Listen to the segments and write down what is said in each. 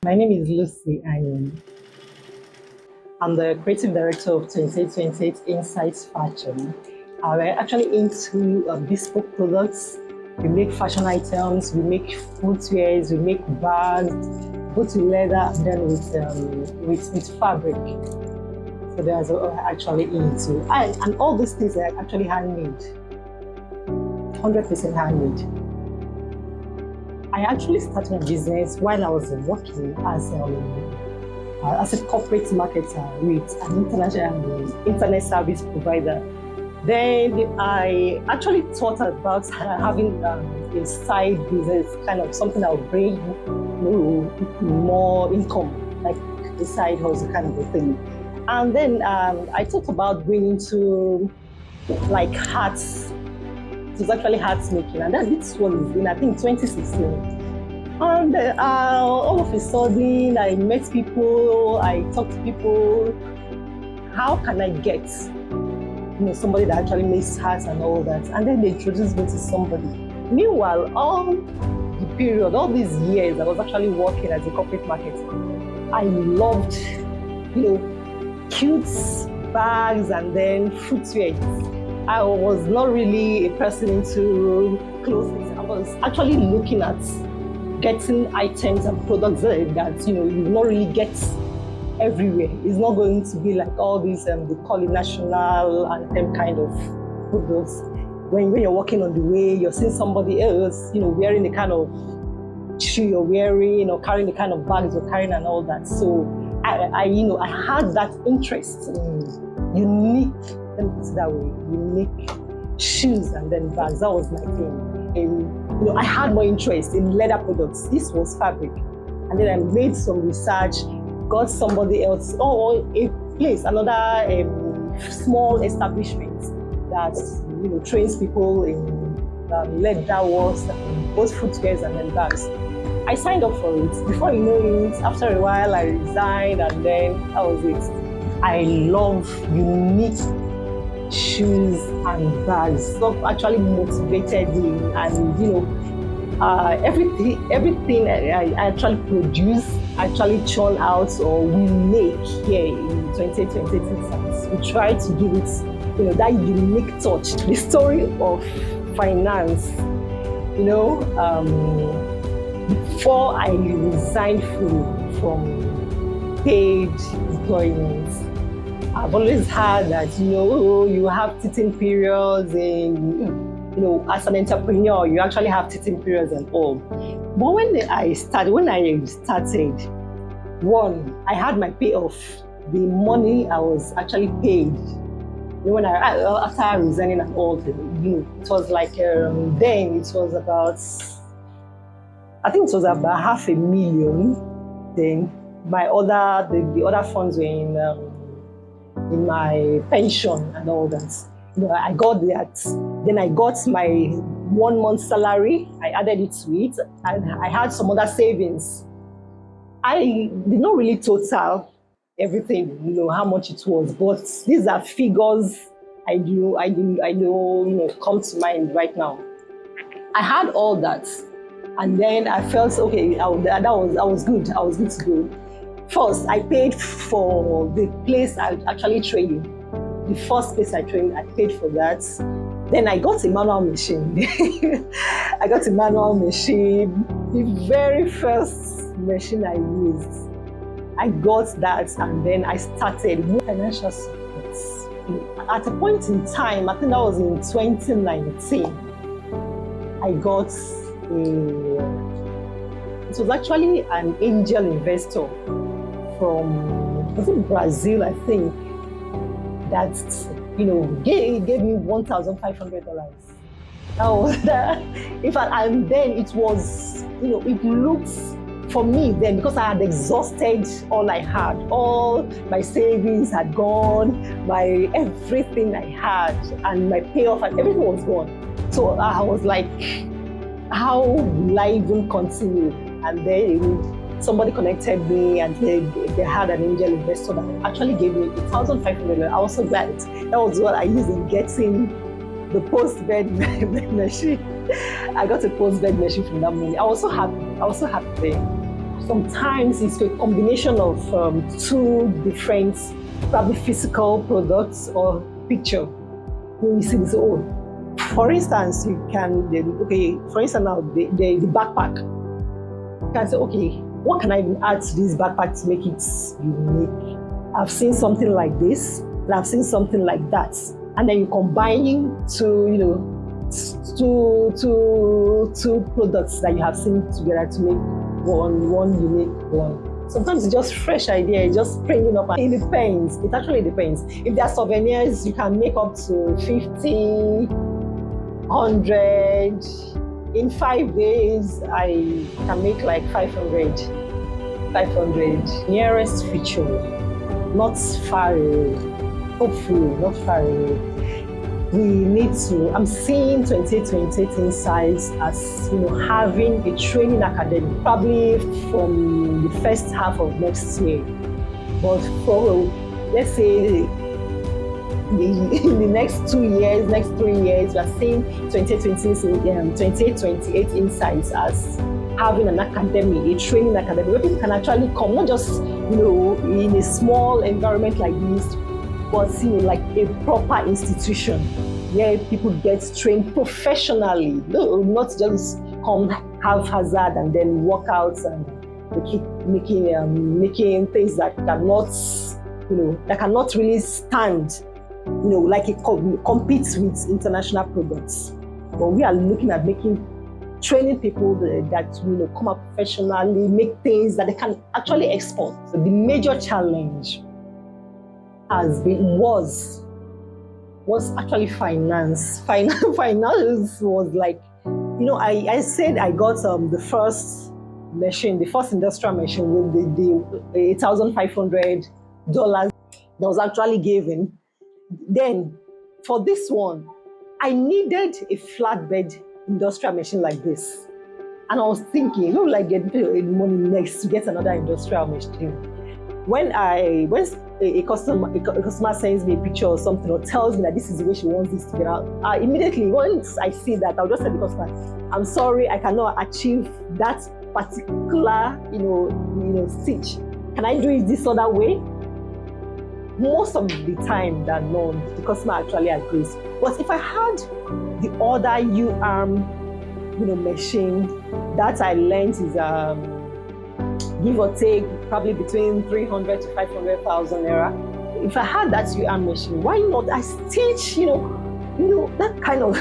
My name is Lucci Ayim. I'm the creative director of 2828Insight Fashion. We're actually into bespoke products. We make fashion items, we make footwears, we make bags, both with leather and then with fabric. So that's what we're actually into. And all these things are actually handmade, 100% handmade. I actually started my business while I was working as a corporate marketer with an international internet service provider. Then I actually thought about having a side business, kind of something that would bring more income, like a side hustle kind of a thing. And then I thought about going into like hats. It was actually hats making, and this was in, I think, 2016. And all of a sudden, I met people, I talked to people. How can I get somebody that actually makes hats and all that? And then they introduced me to somebody. Meanwhile, all the period, all these years, I was actually working as a corporate marketer. I loved, cute bags and then footwear. I was not really a person into clothes. I was actually looking at getting items and products that you not really get everywhere. It's not going to be like all these they call it national anthem kind of products. When you're walking on the way, you're seeing somebody else, wearing the kind of shoe you're wearing or carrying the kind of bags you're carrying and all that. So I had that interest in unique, let me put it that way, unique shoes and then bags. That was my thing. And I had more interest in leather products. This was fabric. And then I made some research, got somebody else, or a place, another small establishment that trains people in leather works, both footwears and then bags. I signed up for it. Before you know it, after a while I resigned and then that was it. I love unique shoes and bags. So actually motivated me, and everything I actually produce, actually churn out or we make here in 2828 we try to give it that unique touch. The story of finance, before I resigned from paid employment, I've always heard that you have teething periods, and as an entrepreneur you actually have teething periods and all. But when I started, one, I had my payoff, the money I was actually paid. When after resigning and all, it was like then it was about, I think it was about $500,000. Then the other funds were in my pension and all that. I got that. Then I got my 1 month salary. I added it to it, and I had some other savings. I did not really total everything, how much it was, but these are figures I know come to mind right now. I had all that, and then I felt okay. I was good. I was good to go. First, I paid for the place I actually trained. The first place I trained, I paid for that. Then I got a manual machine. The very first machine I used, I got that, and then I started financial support. At a point in time, I think that was in 2019, I got it was actually an angel investor from, was it Brazil, I think, that gave me $1,500. That was that. In fact, and then it was, it looked for me then, because I had exhausted all I had, all my savings had gone, my everything I had, and my payoff and everything was gone. So I was like, how will I even continue? And then somebody connected me, and they had an angel investor that actually gave me $1,500. I was so glad. That was what I used in getting the post-bed machine. I got a post-bed machine from that money. I was so happy there. Sometimes it's a combination of two different, probably physical products or picture. When you see this, oh, for instance, you can, okay, for instance now, the backpack. You can say, okay, what can I even add to this backpack to make it unique? I've seen something like this, and I've seen something like that. And then you're combining two products that you have seen together to make one unique one. Sometimes it's just fresh idea, it's just springing up. It depends. It actually depends. If there are souvenirs, you can make up to 50, 100. In 5 days, I can make like 500. Nearest future, not far away. Hopefully, not far away. We need to, I'm seeing 2828Insight as having a training academy, probably from the first half of next year. But for, let's say, in the next 2 years, next 3 years, we are seeing 2828Insight as having an academy, a training academy, where people can actually come, not just in a small environment like this, but like a proper institution where people get trained professionally, not just come haphazard and then walk out and keep making things that cannot really stand, like it competes with international products. But we are looking at training people that come up professionally, make things that they can actually export. So the major challenge was actually finance. Finance was like, I said I got the first machine, the first industrial machine with the $1,500 that was actually given. Then for this one, I needed a flatbed industrial machine like this. And I was thinking, like get money next to get another industrial machine. When a customer sends me a picture or something or tells me that this is the way she wants this to get out, immediately once I see that, I'll just tell the customer, I'm sorry, I cannot achieve that particular stitch. Can I do it this other way? Most of the time than not, the customer actually agrees. But if I had the other U-arm machine that I learned is give or take probably between 300 to 500,000 naira. If I had that U-arm machine, why not I stitch, that kind of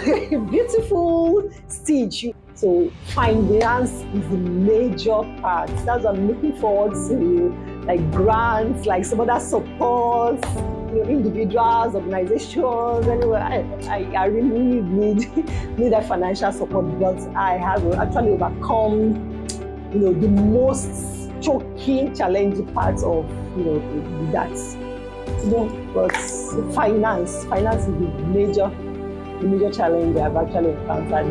beautiful stitch. So finance is the major part. That's what I'm looking forward to, like grants, like some other support, individuals, organizations. Anyway, I really need that financial support, but I have actually overcome, the most choking, challenging part of that. But finance is the major challenge I've actually encountered.